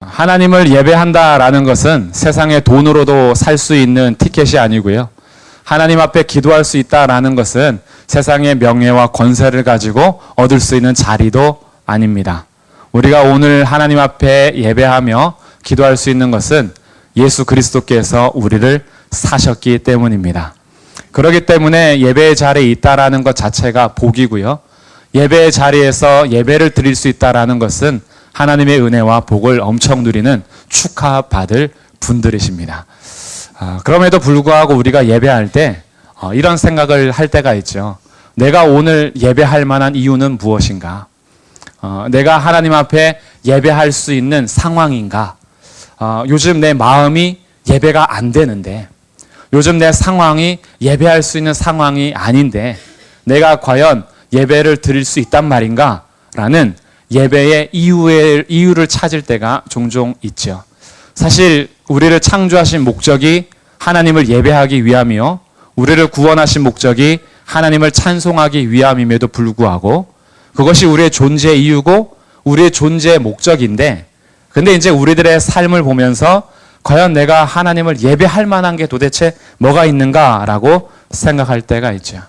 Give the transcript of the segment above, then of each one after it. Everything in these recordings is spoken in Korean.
하나님을 예배한다라는 것은 세상의 돈으로도 살 수 있는 티켓이 아니고요. 하나님 앞에 기도할 수 있다라는 것은 세상의 명예와 권세를 가지고 얻을 수 있는 자리도 아닙니다. 우리가 오늘 하나님 앞에 예배하며 기도할 수 있는 것은 예수 그리스도께서 우리를 사셨기 때문입니다. 그렇기 때문에 예배의 자리에 있다라는 것 자체가 복이고요. 예배의 자리에서 예배를 드릴 수 있다라는 것은 하나님의 은혜와 복을 엄청 누리는 축하받을 분들이십니다. 그럼에도 불구하고 우리가 예배할 때 이런 생각을 할 때가 있죠. 내가 오늘 예배할 만한 이유는 무엇인가? 내가 하나님 앞에 예배할 수 있는 상황인가? 요즘 내 마음이 예배가 안 되는데, 요즘 내 상황이 예배할 수 있는 상황이 아닌데 내가 과연 예배를 드릴 수 있단 말인가? 라는 예배의 이유를 찾을 때가 종종 있죠. 사실 우리를 창조하신 목적이 하나님을 예배하기 위함이요, 우리를 구원하신 목적이 하나님을 찬송하기 위함임에도 불구하고 그것이 우리의 존재의 이유고 우리의 존재의 목적인데, 근데 이제 우리들의 삶을 보면서 과연 내가 하나님을 예배할 만한 게 도대체 뭐가 있는가라고 생각할 때가 있죠.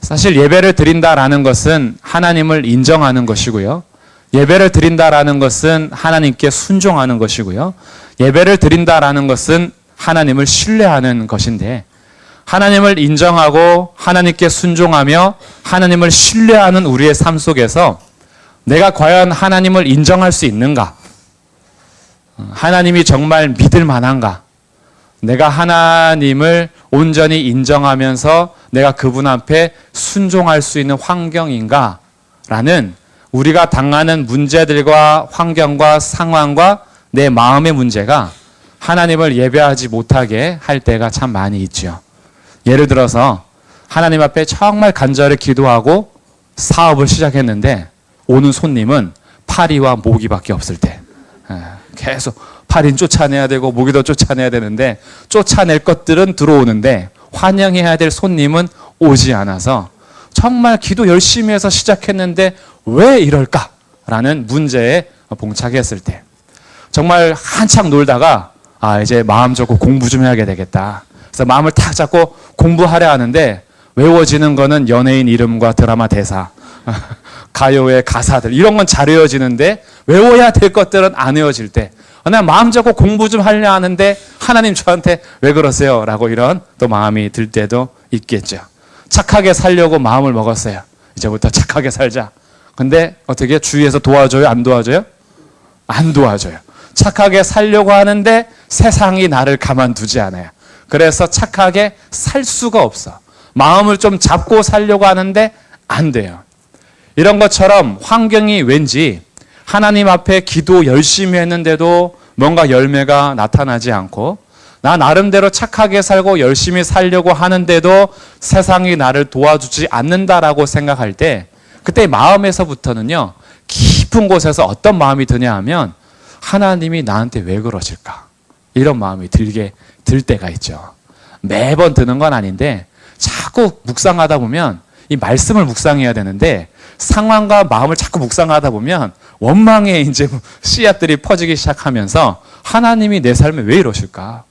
사실 예배를 드린다라는 것은 하나님을 인정하는 것이고요. 예배를 드린다라는 것은 하나님께 순종하는 것이고요. 예배를 드린다라는 것은 하나님을 신뢰하는 것인데, 하나님을 인정하고 하나님께 순종하며 하나님을 신뢰하는 우리의 삶 속에서 내가 과연 하나님을 인정할 수 있는가? 하나님이 정말 믿을 만한가? 내가 하나님을 온전히 인정하면서 내가 그분 앞에 순종할 수 있는 환경인가? 라는 우리가 당하는 문제들과 환경과 상황과 내 마음의 문제가 하나님을 예배하지 못하게 할 때가 참 많이 있죠. 예를 들어서 하나님 앞에 정말 간절히 기도하고 사업을 시작했는데 오는 손님은 파리와 모기밖에 없을 때, 계속 파리는 쫓아내야 되고 모기도 쫓아내야 되는데 쫓아낼 것들은 들어오는데 환영해야 될 손님은 오지 않아서 정말 기도 열심히 해서 시작했는데 왜 이럴까라는 문제에 봉착했을 때, 정말 한참 놀다가 이제 마음 잡고 공부 좀 해야 되겠다. 그래서 마음을 탁 잡고 공부하려 하는데 외워지는 거는 연예인 이름과 드라마 대사, 가요의 가사들, 이런 건 잘 외워지는데 외워야 될 것들은 안 외워질 때, 내가 마음 잡고 공부 좀 하려 하는데 하나님 저한테 왜 그러세요? 라고 이런 또 마음이 들 때도 있겠죠. 착하게 살려고 마음을 먹었어요. 이제부터 착하게 살자. 근데 어떻게 주위에서 도와줘요? 안 도와줘요? 안 도와줘요. 착하게 살려고 하는데 세상이 나를 가만두지 않아요. 그래서 착하게 살 수가 없어. 마음을 좀 잡고 살려고 하는데 안 돼요. 이런 것처럼 환경이 왠지 하나님 앞에 기도 열심히 했는데도 뭔가 열매가 나타나지 않고, 나 나름대로 착하게 살고 열심히 살려고 하는데도 세상이 나를 도와주지 않는다라고 생각할 때, 그때 마음에서부터는요, 깊은 곳에서 어떤 마음이 드냐 하면 하나님이 나한테 왜 그러실까? 이런 마음이 들 때가 있죠. 매번 드는 건 아닌데 자꾸 묵상하다 보면, 이 말씀을 묵상해야 되는데 상황과 마음을 자꾸 묵상하다 보면 원망의 이제 씨앗들이 퍼지기 시작하면서 하나님이 내 삶에 왜 이러실까?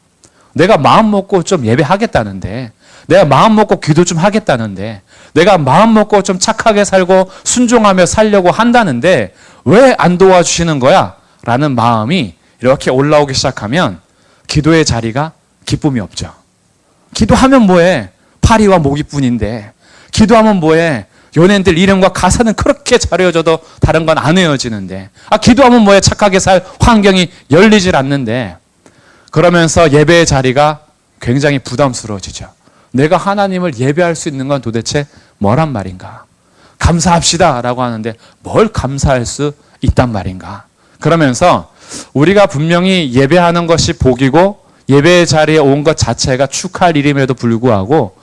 내가 마음 먹고 좀 예배하겠다는데, 내가 마음 먹고 기도 좀 하겠다는데, 내가 마음 먹고 좀 착하게 살고 순종하며 살려고 한다는데 왜 안 도와주시는 거야? 라는 마음이 이렇게 올라오기 시작하면 기도의 자리가 기쁨이 없죠. 기도하면 뭐해? 파리와 모기뿐인데. 기도하면 뭐해? 연예인들 이름과 가사는 그렇게 잘 외워져도 다른 건 안 외워지는데. 기도하면 뭐해? 착하게 살 환경이 열리질 않는데. 그러면서 예배의 자리가 굉장히 부담스러워지죠. 내가 하나님을 예배할 수 있는 건 도대체 뭐란 말인가? 감사합시다 라고 하는데 뭘 감사할 수 있단 말인가? 그러면서 우리가 분명히 예배하는 것이 복이고 예배의 자리에 온 것 자체가 축하할 일임에도 불구하고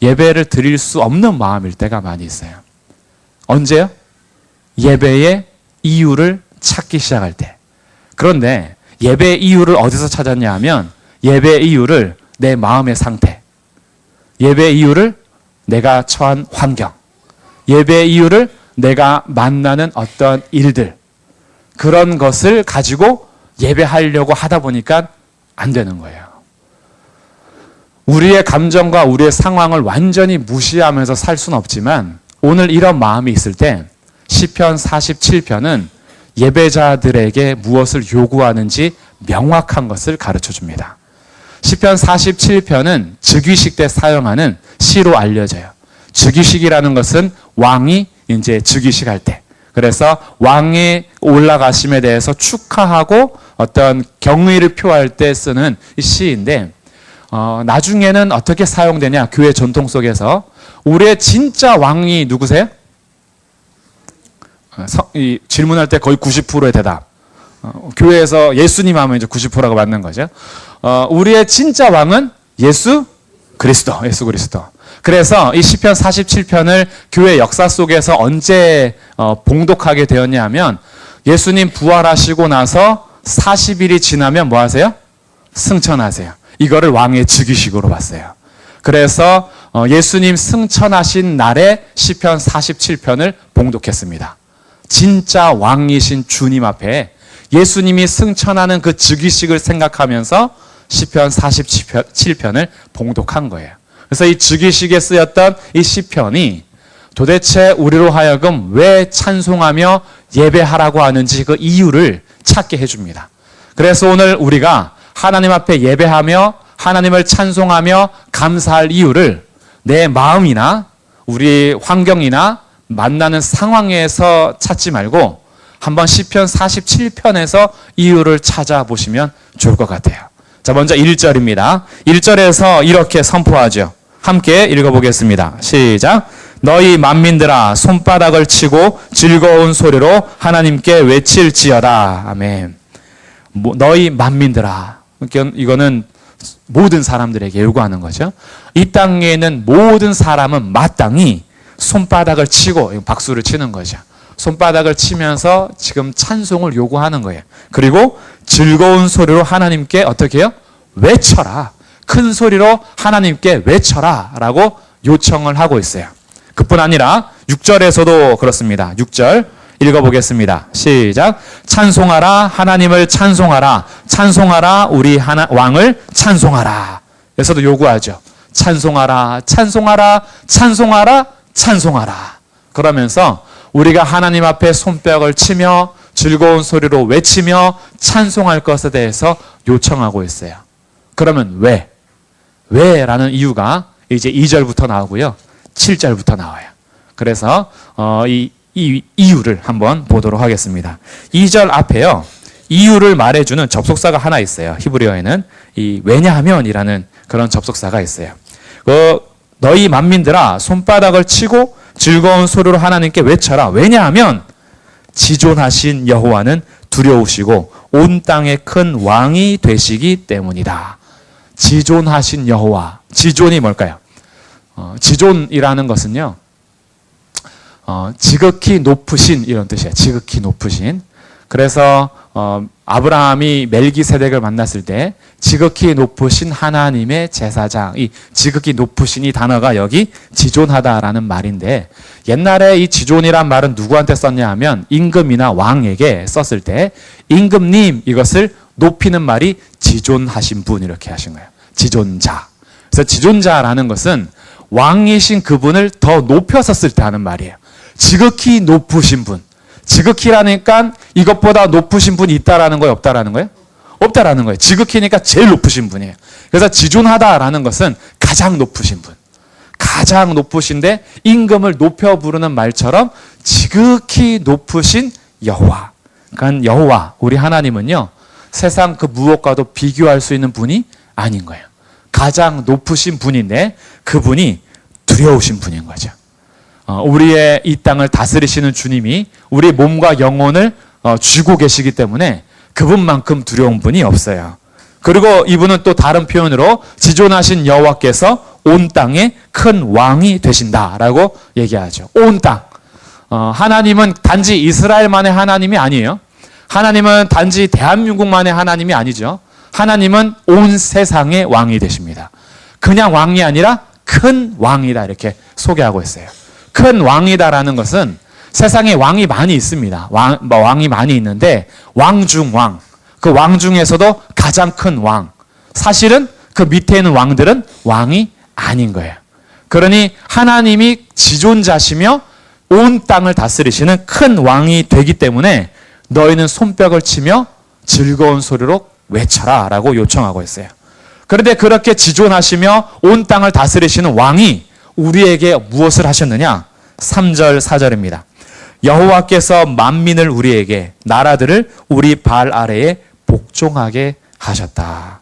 예배를 드릴 수 없는 마음일 때가 많이 있어요. 언제요? 예배의 이유를 찾기 시작할 때. 그런데 예배의 이유를 어디서 찾았냐 하면 예배의 이유를 내 마음의 상태, 예배의 이유를 내가 처한 환경, 예배의 이유를 내가 만나는 어떤 일들, 그런 것을 가지고 예배하려고 하다 보니까 안 되는 거예요. 우리의 감정과 우리의 상황을 완전히 무시하면서 살 수는 없지만 오늘 이런 마음이 있을 때 시편 47편은 예배자들에게 무엇을 요구하는지 명확한 것을 가르쳐 줍니다. 시편 47편은 즉위식 때 사용하는 시로 알려져요. 즉위식이라는 것은 왕이 이제 즉위식 할 때, 그래서 왕이 올라가심에 대해서 축하하고 어떤 경의를 표할 때 쓰는 시인데, 나중에는 어떻게 사용되냐? 교회 전통 속에서 우리의 진짜 왕이 누구세요? 질문할 때 거의 90%의 대답. 교회에서 예수님 하면 이제 90%라고 맞는 거죠. 우리의 진짜 왕은 예수 그리스도. 그래서 이 시편 47편을 교회 역사 속에서 언제 봉독하게 되었냐 하면 예수님 부활하시고 나서 40일이 지나면 뭐 하세요? 승천하세요. 이거를 왕의 즉위식으로 봤어요. 그래서 예수님 승천하신 날에 시편 47편을 봉독했습니다. 진짜 왕이신 주님 앞에 예수님이 승천하는 그 즉위식을 생각하면서 시편 47편을 봉독한 거예요. 그래서 이 즉위식에 쓰였던 이 시편이 도대체 우리로 하여금 왜 찬송하며 예배하라고 하는지 그 이유를 찾게 해줍니다. 그래서 오늘 우리가 하나님 앞에 예배하며 하나님을 찬송하며 감사할 이유를 내 마음이나 우리 환경이나 만나는 상황에서 찾지 말고 한번 시편 47편에서 이유를 찾아보시면 좋을 것 같아요. 자, 먼저 1절입니다. 1절에서 이렇게 선포하죠. 함께 읽어보겠습니다. 시작. 너희 만민들아 손바닥을 치고 즐거운 소리로 하나님께 외칠지어다. 아멘. 너희 만민들아. 이거는 모든 사람들에게 요구하는 거죠. 이 땅에 있는 모든 사람은 마땅히 손바닥을 치고 박수를 치는 거죠. 손바닥을 치면서 지금 찬송을 요구하는 거예요. 그리고 즐거운 소리로 하나님께 어떻게 해요? 외쳐라. 큰 소리로 하나님께 외쳐라 라고 요청을 하고 있어요. 그뿐 아니라 6절에서도 그렇습니다. 6절 읽어보겠습니다. 시작. 찬송하라. 하나님을 찬송하라. 찬송하라. 우리 왕을 찬송하라. 여기서도 요구하죠. 찬송하라. 찬송하라. 찬송하라. 찬송하라. 그러면서 우리가 하나님 앞에 손뼉을 치며 즐거운 소리로 외치며 찬송할 것에 대해서 요청하고 있어요. 그러면 왜? 왜라는 이유가 이제 2절부터 나오고요. 7절부터 나와요. 그래서 이 이유를 한번 보도록 하겠습니다. 2절 앞에요. 이유를 말해주는 접속사가 하나 있어요. 히브리어에는 이 왜냐하면이라는 그런 접속사가 있어요. 너희 만민들아 손바닥을 치고 즐거운 소리로 하나님께 외쳐라. 왜냐하면 지존하신 여호와는 두려우시고 온 땅의 큰 왕이 되시기 때문이다. 지존하신 여호와. 지존이 뭘까요? 지존이라는 것은요. 지극히 높으신 이런 뜻이에요. 지극히 높으신. 그래서 아브라함이 멜기세덱을 만났을 때 지극히 높으신 하나님의 제사장, 이 지극히 높으신 이 단어가 여기 지존하다라는 말인데, 옛날에 이 지존이란 말은 누구한테 썼냐 하면 임금이나 왕에게 썼을 때 임금님, 이것을 높이는 말이 지존하신 분 이렇게 하신 거예요. 지존자. 그래서 지존자라는 것은 왕이신 그분을 더 높여서 쓸 때 하는 말이에요. 지극히 높으신 분. 지극히라니까 이것보다 높으신 분이 있다라는 거예요? 없다라는 거예요? 없다라는 거예요. 지극히니까 제일 높으신 분이에요. 그래서 지존하다라는 것은 가장 높으신 분. 가장 높으신데 임금을 높여 부르는 말처럼 지극히 높으신 여호와. 그러니까 여호와, 우리 하나님은요. 세상 그 무엇과도 비교할 수 있는 분이 아닌 거예요. 가장 높으신 분인데 그분이 두려우신 분인 거죠. 우리의 이 땅을 다스리시는 주님이 우리 몸과 영혼을 쥐고 계시기 때문에 그분만큼 두려운 분이 없어요. 그리고 이분은 또 다른 표현으로 지존하신 여호와께서 온 땅에 큰 왕이 되신다라고 얘기하죠. 온 땅. 하나님은 단지 이스라엘만의 하나님이 아니에요. 하나님은 단지 대한민국만의 하나님이 아니죠. 하나님은 온 세상의 왕이 되십니다. 그냥 왕이 아니라 큰 왕이다 이렇게 소개하고 있어요. 큰 왕이다라는 것은 세상에 왕이 많이 있습니다. 왕이 많이 있는데 왕 중 왕. 그 왕 중에서도 가장 큰 왕. 사실은 그 밑에 있는 왕들은 왕이 아닌 거예요. 그러니 하나님이 지존자시며 온 땅을 다스리시는 큰 왕이 되기 때문에 너희는 손뼉을 치며 즐거운 소리로 외쳐라 라고 요청하고 있어요. 그런데 그렇게 지존하시며 온 땅을 다스리시는 왕이 우리에게 무엇을 하셨느냐? 3절 4절입니다. 여호와께서 만민을 우리에게 나라들을 우리 발 아래에 복종하게 하셨다.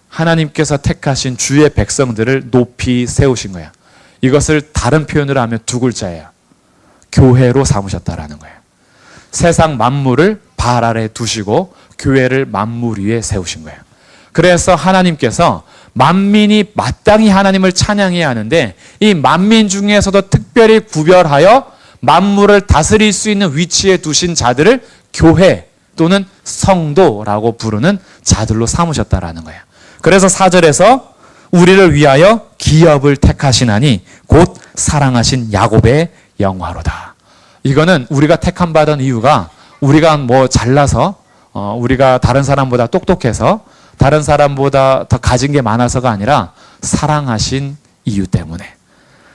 하나님께서 택하신 주의 백성들을 높이 세우신 거예요. 이것을 다른 표현으로 하면 두 글자예요. 교회로 삼으셨다라는 거예요. 세상 만물을 발 아래 두시고 교회를 만물 위에 세우신 거예요. 그래서 하나님께서 만민이 마땅히 하나님을 찬양해야 하는데 이 만민 중에서도 특별히 구별하여 만물을 다스릴 수 있는 위치에 두신 자들을 교회 또는 성도라고 부르는 자들로 삼으셨다라는 거예요. 그래서 4절에서 우리를 위하여 기업을 택하시나니 곧 사랑하신 야곱의 영화로다. 이거는 우리가 택함 받은 이유가 우리가 뭐 잘나서 우리가 다른 사람보다 똑똑해서 다른 사람보다 더 가진 게 많아서가 아니라 사랑하신 이유 때문에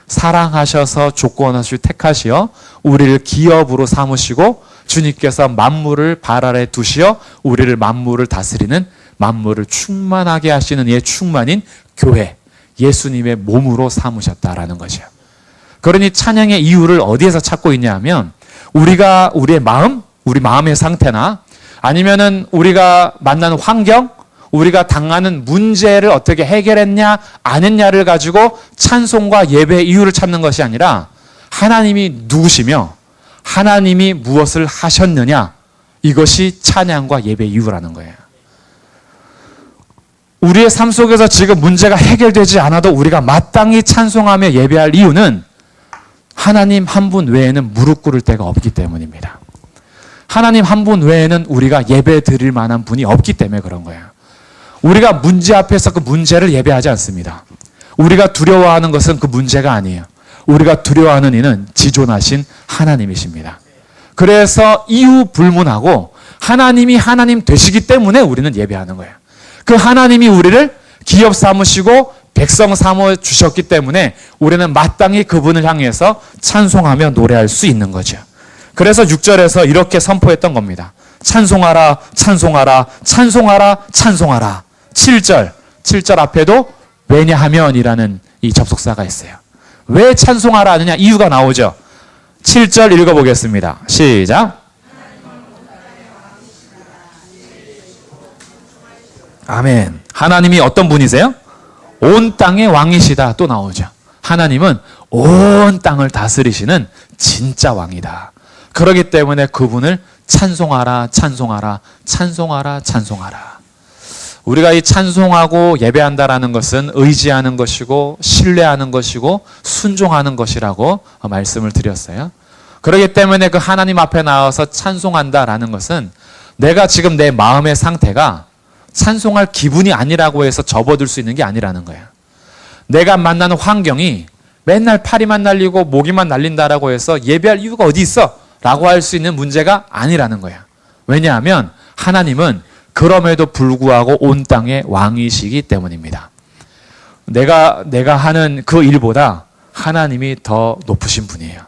사랑하셔서 조건 없이 택하시어 우리를 기업으로 삼으시고 주님께서 만물을 발 아래 두시어 우리를 만물을 다스리는 만물을 충만하게 하시는 이의 충만인 교회, 예수님의 몸으로 삼으셨다라는 거죠. 그러니 찬양의 이유를 어디에서 찾고 있냐 하면 우리가 우리의 마음, 우리 마음의 상태나 아니면은 우리가 만나는 환경, 우리가 당하는 문제를 어떻게 해결했냐 안 했냐를 가지고 찬송과 예배의 이유를 찾는 것이 아니라 하나님이 누구시며 하나님이 무엇을 하셨느냐, 이것이 찬양과 예배의 이유라는 거예요. 우리의 삶 속에서 지금 문제가 해결되지 않아도 우리가 마땅히 찬송하며 예배할 이유는 하나님 한 분 외에는 무릎 꿇을 데가 없기 때문입니다. 하나님 한 분 외에는 우리가 예배 드릴 만한 분이 없기 때문에 그런 거예요. 우리가 문제 앞에서 그 문제를 예배하지 않습니다. 우리가 두려워하는 것은 그 문제가 아니에요. 우리가 두려워하는 이는 지존하신 하나님이십니다. 그래서 이유 불문하고 하나님이 하나님 되시기 때문에 우리는 예배하는 거예요. 그 하나님이 우리를 기업 삼으시고 백성 삼아 주셨기 때문에 우리는 마땅히 그분을 향해서 찬송하며 노래할 수 있는 거죠. 그래서 6절에서 이렇게 선포했던 겁니다. 찬송하라, 찬송하라, 찬송하라, 찬송하라. 7절 앞에도 왜냐하면이라는 이 접속사가 있어요. 왜 찬송하라 하느냐 이유가 나오죠. 7절 읽어보겠습니다. 시작. 아멘. 하나님이 어떤 분이세요? 온 땅의 왕이시다. 또 나오죠. 하나님은 온 땅을 다스리시는 진짜 왕이다. 그렇기 때문에 그분을 찬송하라, 찬송하라, 찬송하라, 찬송하라. 우리가 이 찬송하고 예배한다라는 것은 의지하는 것이고 신뢰하는 것이고 순종하는 것이라고 말씀을 드렸어요. 그렇기 때문에 그 하나님 앞에 나와서 찬송한다라는 것은 내가 지금 내 마음의 상태가 찬송할 기분이 아니라고 해서 접어들 수 있는 게 아니라는 거예요. 내가 만나는 환경이 맨날 팔이만 날리고 모기만 날린다라고 해서 예배할 이유가 어디 있어? 라고 할 수 있는 문제가 아니라는 거예요. 왜냐하면 하나님은 그럼에도 불구하고 온 땅의 왕이시기 때문입니다. 내가 하는 그 일보다 하나님이 더 높으신 분이에요.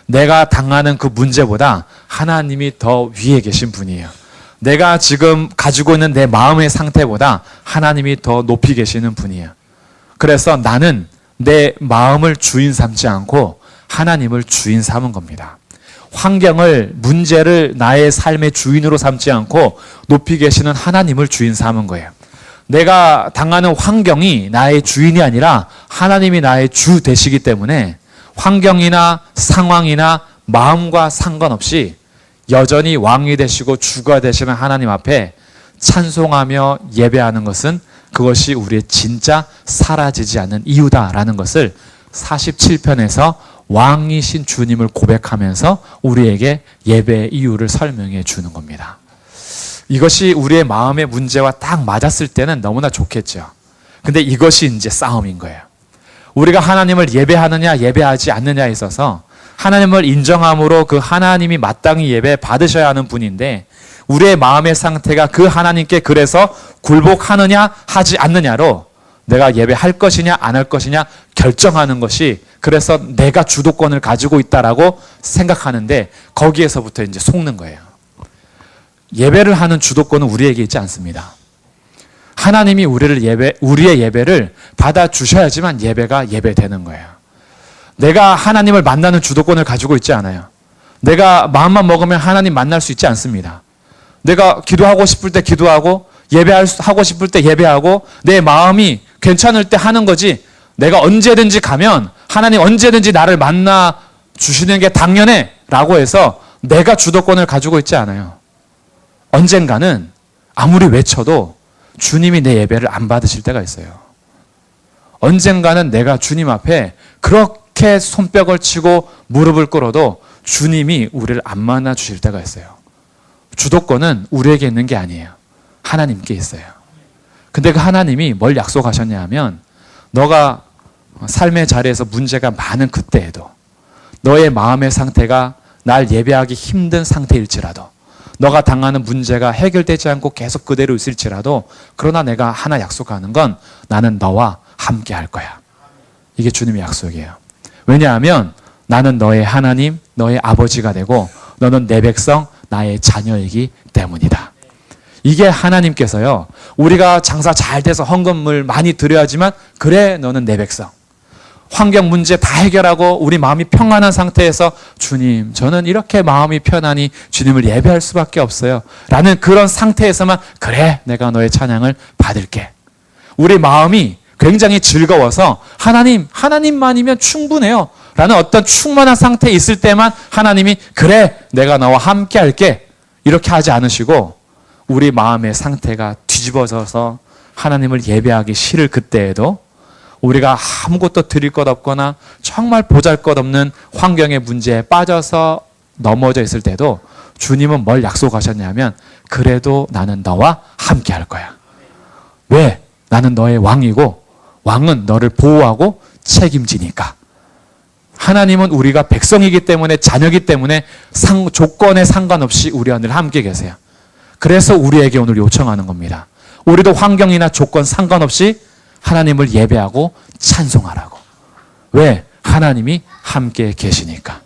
내가 당하는 그 문제보다 하나님이 더 위에 계신 분이에요. 내가 지금 가지고 있는 내 마음의 상태보다 하나님이 더 높이 계시는 분이에요. 그래서 나는 내 마음을 주인 삼지 않고 하나님을 주인 삼은 겁니다. 환경을, 문제를 나의 삶의 주인으로 삼지 않고 높이 계시는 하나님을 주인 삼은 거예요. 내가 당하는 환경이 나의 주인이 아니라 하나님이 나의 주 되시기 때문에 환경이나 상황이나 마음과 상관없이 여전히 왕이 되시고 주가 되시는 하나님 앞에 찬송하며 예배하는 것은 그것이 우리의 진짜 사라지지 않는 이유다라는 것을 47편에서 왕이신 주님을 고백하면서 우리에게 예배의 이유를 설명해 주는 겁니다. 이것이 우리의 마음의 문제와 딱 맞았을 때는 너무나 좋겠죠. 근데 이것이 이제 싸움인 거예요. 우리가 하나님을 예배하느냐 예배하지 않느냐에 있어서 하나님을 인정함으로 그 하나님이 마땅히 예배 받으셔야 하는 분인데 우리의 마음의 상태가 그 하나님께 그래서 굴복하느냐 하지 않느냐로 내가 예배할 것이냐 안 할 것이냐 결정하는 것이, 그래서 내가 주도권을 가지고 있다라고 생각하는데 거기에서부터 이제 속는 거예요. 예배를 하는 주도권은 우리에게 있지 않습니다. 하나님이 우리의 예배를 받아주셔야지만 예배가 예배되는 거예요. 내가 하나님을 만나는 주도권을 가지고 있지 않아요. 내가 마음만 먹으면 하나님 만날 수 있지 않습니다. 내가 기도하고 싶을 때 기도하고 예배하고 싶을 때 예배하고 내 마음이 괜찮을 때 하는 거지, 내가 언제든지 가면 하나님 언제든지 나를 만나 주시는 게 당연해 라고 해서 내가 주도권을 가지고 있지 않아요. 언젠가는 아무리 외쳐도 주님이 내 예배를 안 받으실 때가 있어요. 언젠가는 내가 주님 앞에 그렇게 손뼉을 치고 무릎을 꿇어도 주님이 우리를 안 만나 주실 때가 있어요. 주도권은 우리에게 있는 게 아니에요. 하나님께 있어요. 근데 그 하나님이 뭘 약속하셨냐 하면, 너가 삶의 자리에서 문제가 많은 그때에도, 너의 마음의 상태가 날 예배하기 힘든 상태일지라도, 너가 당하는 문제가 해결되지 않고 계속 그대로 있을지라도, 그러나 내가 하나 약속하는 건 나는 너와 함께 할 거야. 이게 주님의 약속이에요. 왜냐하면 나는 너의 하나님, 너의 아버지가 되고 너는 내 백성, 나의 자녀이기 때문이다. 이게 하나님께서요, 우리가 장사 잘 돼서 헌금을 많이 드려야지만 그래 너는 내 백성, 환경 문제 다 해결하고 우리 마음이 평안한 상태에서 주님 저는 이렇게 마음이 편하니 주님을 예배할 수밖에 없어요 라는 그런 상태에서만 그래 내가 너의 찬양을 받을게. 우리 마음이 굉장히 즐거워서 하나님만이면 충분해요 라는 어떤 충만한 상태에 있을 때만 하나님이 그래 내가 너와 함께 할게 이렇게 하지 않으시고, 우리 마음의 상태가 뒤집어져서 하나님을 예배하기 싫을 그때에도, 우리가 아무것도 드릴 것 없거나 정말 보잘것없는 환경의 문제에 빠져서 넘어져 있을 때도 주님은 뭘 약속하셨냐면 그래도 나는 너와 함께 할 거야. 왜? 나는 너의 왕이고 왕은 너를 보호하고 책임지니까. 하나님은 우리가 백성이기 때문에, 자녀이기 때문에 조건에 상관없이 우리와 늘 함께 계세요. 그래서 우리에게 오늘 요청하는 겁니다. 우리도 환경이나 조건 상관없이 하나님을 예배하고 찬송하라고. 왜? 하나님이 함께 계시니까.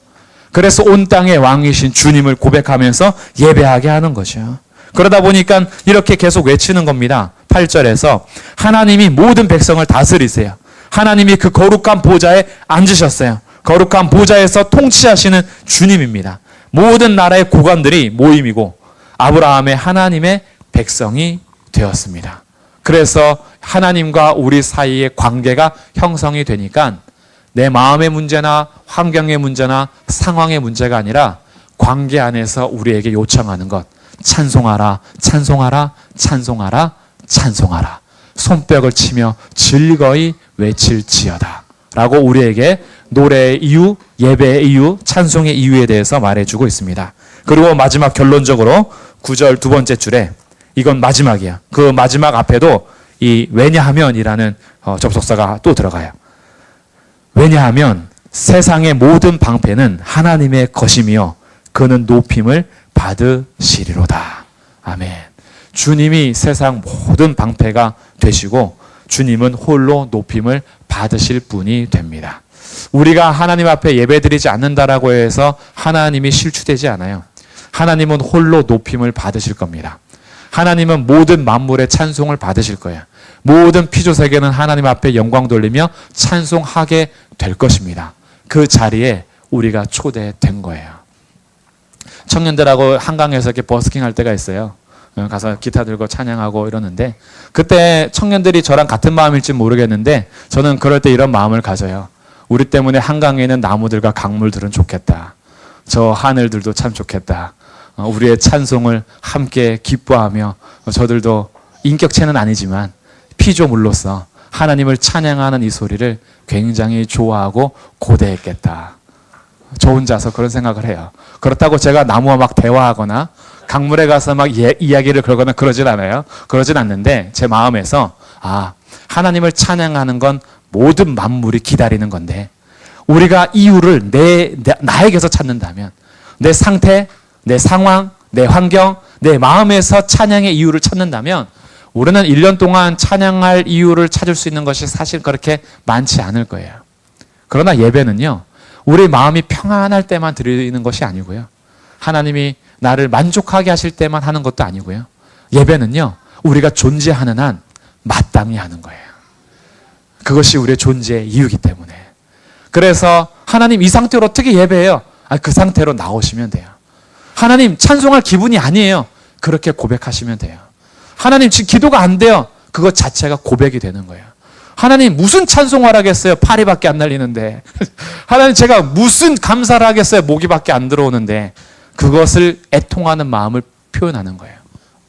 그래서 온 땅의 왕이신 주님을 고백하면서 예배하게 하는 것이요. 그러다 보니까 이렇게 계속 외치는 겁니다. 8절에서 하나님이 모든 백성을 다스리세요. 하나님이 그 거룩한 보좌에 앉으셨어요. 거룩한 보좌에서 통치하시는 주님입니다. 모든 나라의 고관들이 모임이고 아브라함의 하나님의 백성이 되었습니다. 그래서 하나님과 우리 사이의 관계가 형성이 되니까 내 마음의 문제나 환경의 문제나 상황의 문제가 아니라 관계 안에서 우리에게 요청하는 것, 찬송하라, 찬송하라, 찬송하라, 찬송하라. 손뼉을 치며 즐거이 외칠지어다 라고 우리에게 노래의 이유, 예배의 이유, 찬송의 이유에 대해서 말해주고 있습니다. 그리고 마지막 결론적으로 9절 두 번째 줄에, 이건 마지막이야. 그 마지막 앞에도 이 왜냐하면이라는 접속사가 또 들어가요. 왜냐하면 세상의 모든 방패는 하나님의 것이며 그는 높임을 받으시리로다. 아멘. 주님이 세상 모든 방패가 되시고 주님은 홀로 높임을 받으실 분이 됩니다. 우리가 하나님 앞에 예배드리지 않는다라고 해서 하나님이 실추되지 않아요. 하나님은 홀로 높임을 받으실 겁니다. 하나님은 모든 만물의 찬송을 받으실 거예요. 모든 피조세계는 하나님 앞에 영광 돌리며 찬송하게 될 것입니다. 그 자리에 우리가 초대된 거예요. 청년들하고 한강에서 이렇게 버스킹 할 때가 있어요. 가서 기타 들고 찬양하고 이러는데, 그때 청년들이 저랑 같은 마음일지 모르겠는데 저는 그럴 때 이런 마음을 가져요. 우리 때문에 한강에 있는 나무들과 강물들은 좋겠다. 저 하늘들도 참 좋겠다. 우리의 찬송을 함께 기뻐하며 저들도 인격체는 아니지만 피조물로서 하나님을 찬양하는 이 소리를 굉장히 좋아하고 고대했겠다. 저 혼자서 그런 생각을 해요. 그렇다고 제가 나무와 막 대화하거나 강물에 가서 막 이야기를 걸거나 그러진 않아요. 그러진 않는데 제 마음에서 하나님을 찬양하는 건 모든 만물이 기다리는 건데, 우리가 이유를 나에게서 찾는다면, 내 상태, 내 상황, 내 환경, 내 마음에서 찬양의 이유를 찾는다면 우리는 1년 동안 찬양할 이유를 찾을 수 있는 것이 사실 그렇게 많지 않을 거예요. 그러나 예배는요, 우리 마음이 평안할 때만 드리는 것이 아니고요. 하나님이 나를 만족하게 하실 때만 하는 것도 아니고요. 예배는요, 우리가 존재하는 한 마땅히 하는 거예요. 그것이 우리의 존재의 이유이기 때문에. 그래서 하나님 이 상태로 어떻게 예배해요? 그 상태로 나오시면 돼요. 하나님 찬송할 기분이 아니에요. 그렇게 고백하시면 돼요. 하나님 지금 기도가 안 돼요. 그것 자체가 고백이 되는 거예요. 하나님 무슨 찬송을 하겠어요? 파리밖에 안 날리는데. 하나님 제가 무슨 감사를 하겠어요? 모기밖에 안 들어오는데. 그것을 애통하는 마음을 표현하는 거예요.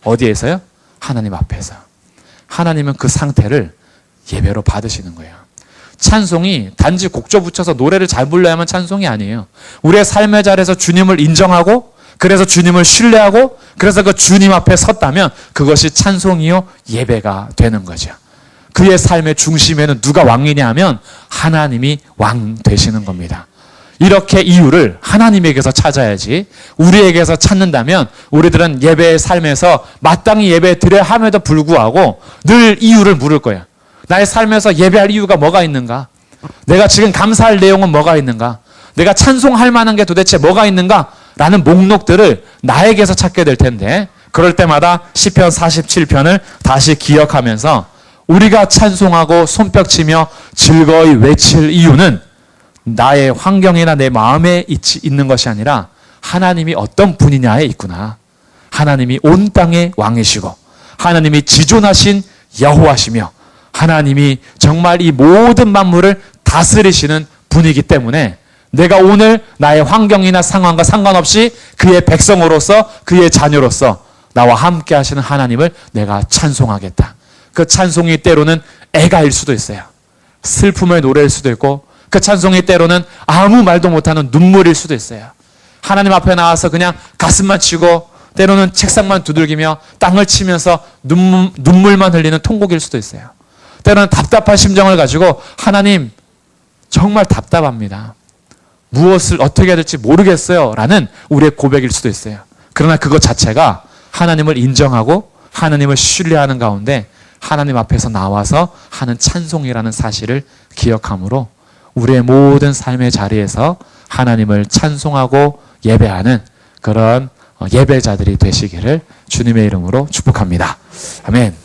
어디에서요? 하나님 앞에서. 하나님은 그 상태를 예배로 받으시는 거예요. 찬송이 단지 곡조 붙여서 노래를 잘 불러야만 찬송이 아니에요. 우리의 삶의 자리에서 주님을 인정하고, 그래서 주님을 신뢰하고, 그래서 그 주님 앞에 섰다면 그것이 찬송이요 예배가 되는 거죠. 그의 삶의 중심에는 누가 왕이냐 하면 하나님이 왕 되시는 겁니다. 이렇게 이유를 하나님에게서 찾아야지, 우리에게서 찾는다면 우리들은 예배의 삶에서 마땅히 예배 드려야 함에도 불구하고 늘 이유를 물을 거예요. 나의 삶에서 예배할 이유가 뭐가 있는가? 내가 지금 감사할 내용은 뭐가 있는가? 내가 찬송할 만한 게 도대체 뭐가 있는가? 라는 목록들을 나에게서 찾게 될 텐데, 그럴 때마다 시편 47편을 다시 기억하면서 우리가 찬송하고 손뼉치며 즐거이 외칠 이유는 나의 환경이나 내 마음에 있는 것이 아니라 하나님이 어떤 분이냐에 있구나. 하나님이 온 땅의 왕이시고, 하나님이 지존하신 여호와시며, 하나님이 정말 이 모든 만물을 다스리시는 분이기 때문에 내가 오늘 나의 환경이나 상황과 상관없이 그의 백성으로서, 그의 자녀로서 나와 함께 하시는 하나님을 내가 찬송하겠다. 그 찬송이 때로는 애가일 수도 있어요. 슬픔의 노래일 수도 있고, 그 찬송이 때로는 아무 말도 못하는 눈물일 수도 있어요. 하나님 앞에 나와서 그냥 가슴만 치고, 때로는 책상만 두들기며 땅을 치면서 눈물만 흘리는 통곡일 수도 있어요. 때로는 답답한 심정을 가지고 하나님 정말 답답합니다. 무엇을 어떻게 해야 될지 모르겠어요 라는 우리의 고백일 수도 있어요. 그러나 그것 자체가 하나님을 인정하고 하나님을 신뢰하는 가운데 하나님 앞에서 나와서 하는 찬송이라는 사실을 기억함으로 우리의 모든 삶의 자리에서 하나님을 찬송하고 예배하는 그런 예배자들이 되시기를 주님의 이름으로 축복합니다. 아멘.